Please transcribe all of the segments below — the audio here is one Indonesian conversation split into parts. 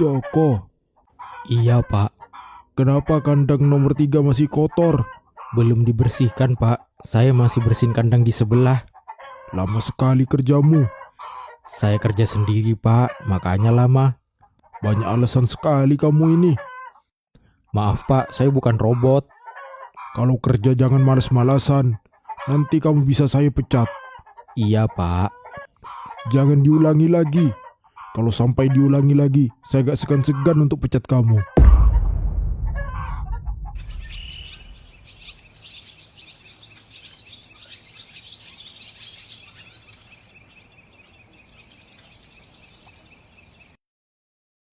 Joko, Iya pak, kenapa kandang nomor 3 masih kotor? belum dibersihkan pak. Saya masih bersihin kandang di sebelah. Lama sekali kerjamu. Saya kerja sendiri pak, makanya lama. Banyak alasan sekali kamu ini. Maaf pak, saya bukan robot. Kalau kerja jangan malas-malasan. Nanti kamu bisa saya pecat. Iya pak. Jangan diulangi lagi. Kalau sampai diulangi lagi, saya gak segan-segan untuk pecat kamu.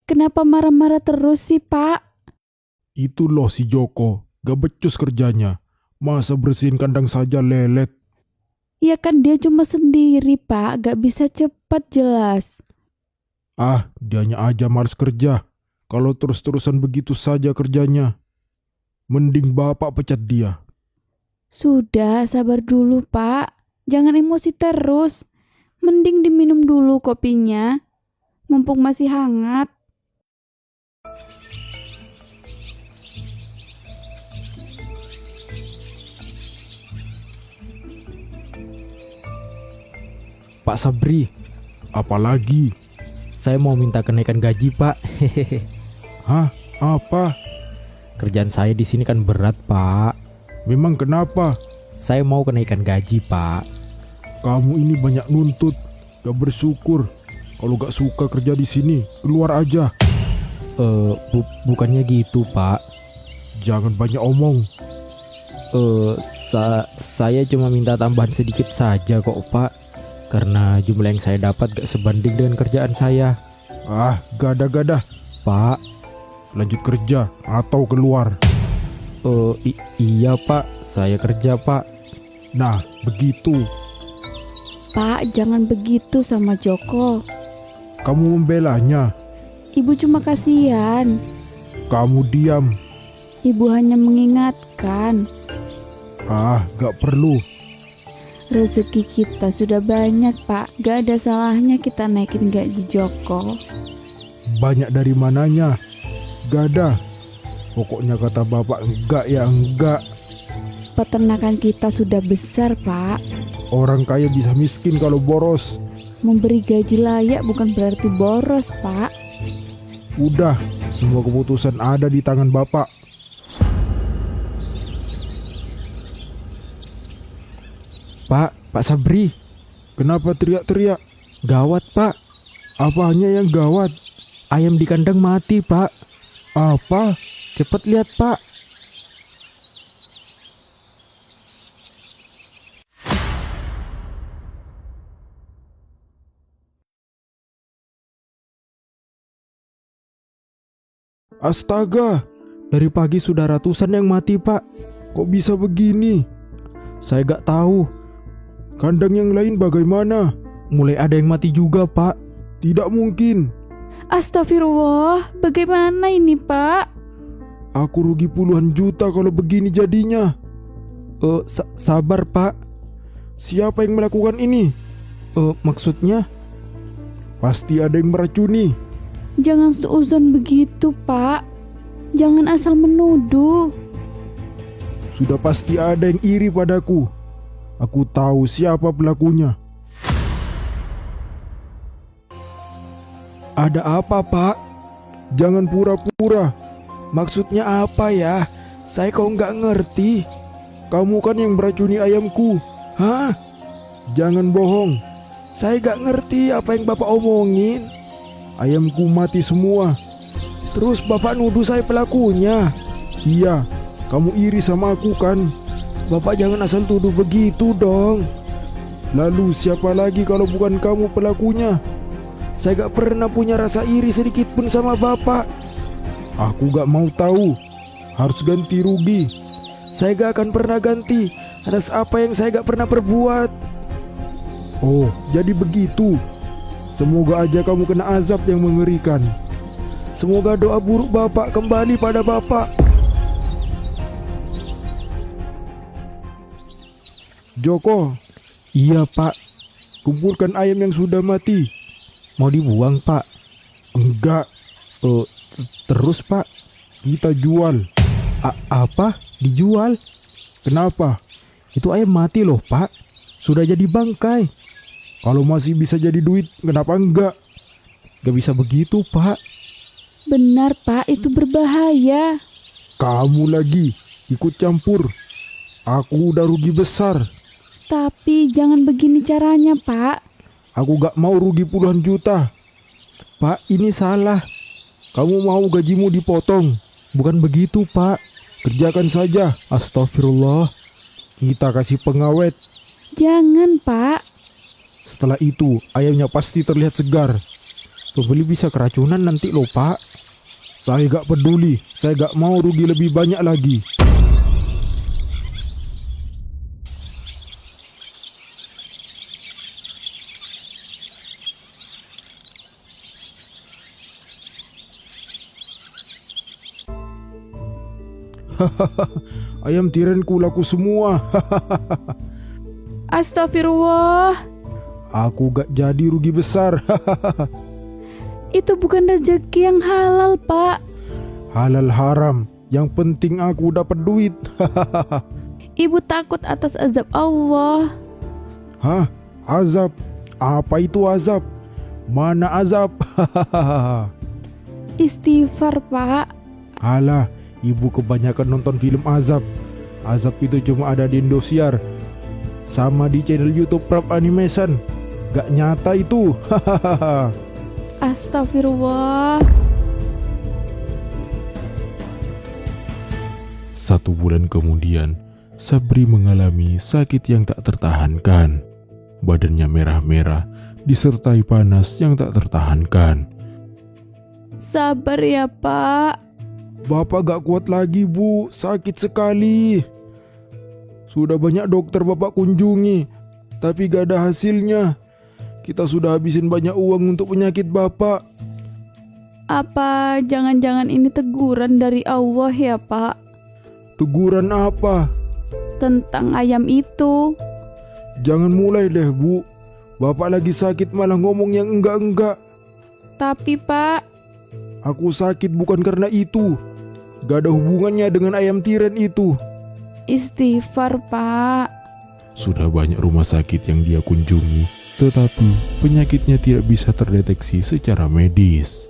Kenapa marah-marah terus sih, Pak? Itu loh si Joko, gak becus kerjanya. Masa bersihin kandang saja lelet. Ya kan dia cuma sendiri, Pak. Gak bisa cepat jelas. Ah, dianya aja malas kerja. Kalau terus-terusan begitu saja kerjanya, mending bapak pecat dia. Sudah, sabar dulu, Pak. Jangan emosi terus. Mending diminum dulu kopinya. Mumpung masih hangat. Pak Sabri, Apalagi? saya mau minta kenaikan gaji pak. Hehehe. Hah? Apa? Kerjaan saya di sini kan berat pak. Memang kenapa? Saya mau kenaikan gaji pak. Kamu ini banyak nuntut, gak bersyukur. Kalau gak suka kerja di sini, keluar aja. Bukannya gitu pak. Jangan banyak omong. Saya cuma minta tambahan sedikit saja kok pak. Karena jumlah yang saya dapat gak sebanding dengan kerjaan saya. Ah, gada-gada. Pak, Lanjut kerja atau keluar. iya pak, saya kerja pak. Nah, begitu. Pak, jangan begitu sama Joko. Kamu membelanya. Ibu cuma kasihan. Kamu diam. Ibu hanya mengingatkan. Ah, gak perlu. Rezeki kita sudah banyak, Pak. Gak ada salahnya kita naikin gaji Joko. Banyak dari mananya? Gak ada. Pokoknya kata bapak enggak ya enggak. Peternakan kita sudah besar, Pak. Orang kaya bisa miskin kalau boros. Memberi gaji layak bukan berarti boros, Pak. Udah, semua keputusan ada di tangan bapak. Pak Sabri, Kenapa teriak-teriak? gawat pak. Apanya yang gawat? Ayam di kandang mati pak. Apa? Cepet lihat pak. Astaga, Dari pagi sudah ratusan yang mati pak. kok bisa begini? Saya gak tahu. Kandang yang lain bagaimana? Mulai ada yang mati juga pak. Tidak mungkin. Astagfirullah, bagaimana ini, Pak? Aku rugi puluhan juta kalau begini jadinya. Sabar pak. Siapa yang melakukan ini? Maksudnya Pasti ada yang meracuni. Jangan suuzon begitu, Pak. Jangan asal menuduh. Sudah pasti ada yang iri padaku. Aku tahu siapa pelakunya. ada apa pak? Jangan pura-pura. Maksudnya apa ya? Saya kok nggak ngerti. Kamu kan yang meracuni ayamku. Hah? Jangan bohong. Saya gak ngerti apa yang bapak omongin. Ayamku mati semua. Terus bapak nuduh saya pelakunya. Iya, kamu iri sama aku kan? Bapak jangan asal tuduh begitu dong. Lalu siapa lagi kalau bukan kamu pelakunya? Saya gak pernah punya rasa iri sedikit pun sama bapak. Aku gak mau tahu. Harus ganti rugi. Saya gak akan pernah ganti atas apa yang saya gak pernah perbuat. Oh, jadi begitu. Semoga aja kamu kena azab yang mengerikan. Semoga doa buruk bapak kembali pada bapak. Joko, Iya pak. kumpulkan ayam yang sudah mati. Mau dibuang pak? Enggak, Terus Pak, Kita jual. apa? Dijual? Kenapa? Itu ayam mati loh Pak. Sudah jadi bangkai. Kalau masih bisa jadi duit, kenapa enggak? Gak bisa begitu Pak. Benar Pak, itu berbahaya. Kamu lagi ikut campur. Aku udah rugi besar. Tapi jangan begini caranya Pak. Aku gak mau rugi puluhan juta. Pak, ini salah. Kamu mau gajimu dipotong? Bukan begitu Pak. Kerjakan saja. Astagfirullah. Kita kasih pengawet. Jangan Pak. Setelah itu ayamnya pasti terlihat segar. Pembeli bisa keracunan nanti loh Pak. Saya gak peduli. Saya gak mau rugi lebih banyak lagi. Ayam tirenku laku semua. Astagfirullah. Aku gak jadi rugi besar. Itu bukan rezeki yang halal Pak. Halal haram. Yang penting aku dapat duit. Ibu takut atas azab Allah. Hah? Azab? Apa itu azab? Mana azab? Istighfar Pak. Alah, ibu kebanyakan nonton film azab. Azab itu cuma ada di Indosiar. Sama di channel YouTube Prab Animation. Gak nyata itu. Astagfirullah. 1 bulan kemudian, Sabri mengalami sakit yang tak tertahankan. Badannya merah-merah, disertai panas yang tak tertahankan. Sabar ya Pak. Bapak gak kuat lagi Bu, sakit sekali. Sudah banyak dokter Bapak kunjungi, tapi gak ada hasilnya. Kita sudah habisin banyak uang untuk penyakit Bapak. Apa jangan-jangan ini teguran dari Allah ya Pak? Teguran apa? Tentang ayam itu. Jangan mulai deh Bu. Bapak lagi sakit malah ngomong yang enggak-enggak. Tapi Pak, Aku sakit bukan karena itu. Gak ada hubungannya dengan ayam tiren itu. istighfar Pak. Sudah banyak rumah sakit yang dia kunjungi, tetapi penyakitnya tidak bisa terdeteksi secara medis.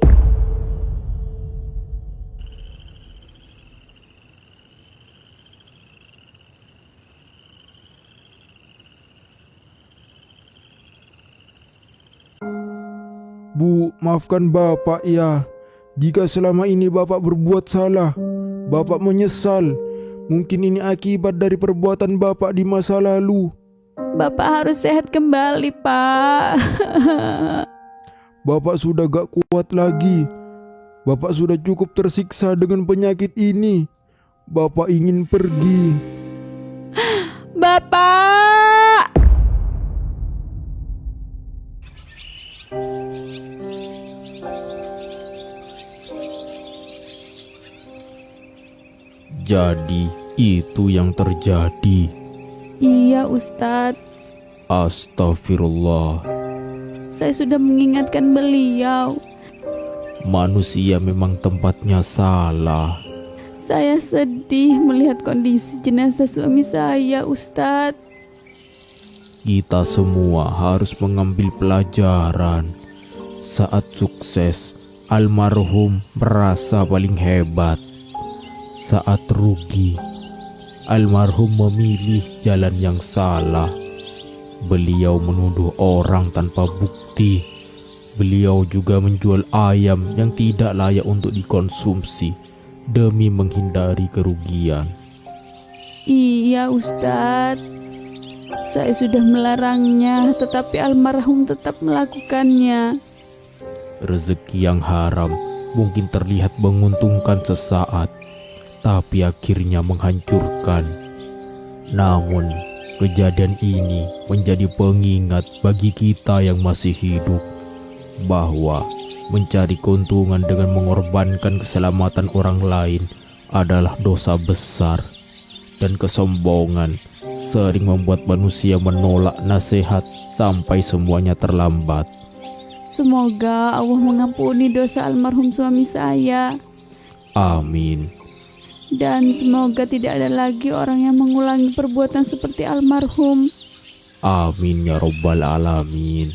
Bu, maafkan Bapak ya. Jika selama ini Bapak berbuat salah, Bapak menyesal. Mungkin ini akibat dari perbuatan Bapak di masa lalu. Bapak harus sehat kembali Pak. Bapak sudah gak kuat lagi. Bapak sudah cukup tersiksa dengan penyakit ini. Bapak ingin pergi. Bapak! Jadi itu yang terjadi. Iya Ustadz, Astagfirullah. saya sudah mengingatkan beliau. Manusia memang tempatnya salah. Saya sedih melihat kondisi jenazah suami saya Ustadz. Kita semua harus mengambil pelajaran. Saat sukses, almarhum merasa paling hebat. Saat rugi, almarhum memilih jalan yang salah. Beliau menuduh orang tanpa bukti. Beliau juga menjual ayam yang tidak layak untuk dikonsumsi demi menghindari kerugian. Iya Ustadz, saya sudah melarangnya, tetapi almarhum tetap melakukannya. Rezeki yang haram mungkin terlihat menguntungkan sesaat, tapi akhirnya menghancurkan. Namun, kejadian ini menjadi pengingat bagi kita yang masih hidup bahwa mencari keuntungan dengan mengorbankan keselamatan orang lain adalah dosa besar, dan kesombongan sering membuat manusia menolak nasihat sampai semuanya terlambat. Semoga Allah mengampuni dosa almarhum suami saya. Amin. Dan semoga tidak ada lagi orang yang mengulangi perbuatan seperti almarhum. Amin ya robbal alamin.